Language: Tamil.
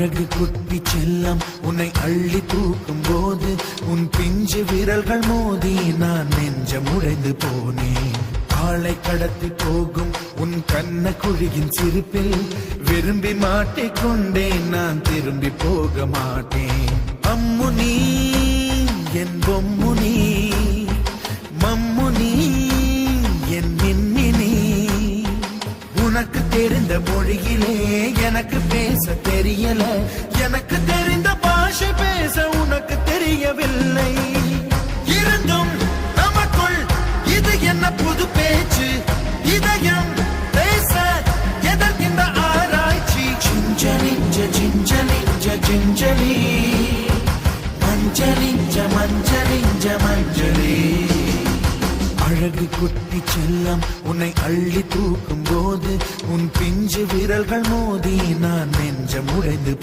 அழகு குட்டி செல்லம் உன்னை அள்ளி தூக்கும் போது உன் பிஞ்சு விரல்கள் மோதி நான் நெஞ்சம் உடைந்து போனேன். ஆளை கடத்தி போகும் உன் கண்ண குழியின் சிரிப்பில் விரும்பி மாட்டிக்கொண்டேன். நான் திரும்பி போக மாட்டேன். அம்முனி என் பொம்முனி, மம்முனி என் மின்மினி. உனக்கு தெரிந்த மொழியிலே எனக்கு பேச தெரியல. எனக்கு தெரிந்த பாஷை பேச உனக்கு தெரியவில்லை. இருந்தும் நமக்குள் இது என்ன புது பேச்சு? இதயம் பேச எதற்கின்ற ஆராய்ச்சி? சிஞ்சலிஞ்ச சிஞ்சலிஞ்ச சிஞ்சலி, மஞ்சளிஞ்ச மஞ்சளிஞ்ச மஞ்சளி. அழகு குட்டி செல்லம் உன்னை அள்ளி தூக்கும் போது உன் பிஞ்சு விரல்கள் மோதி நான் நெஞ்சம் உடைந்து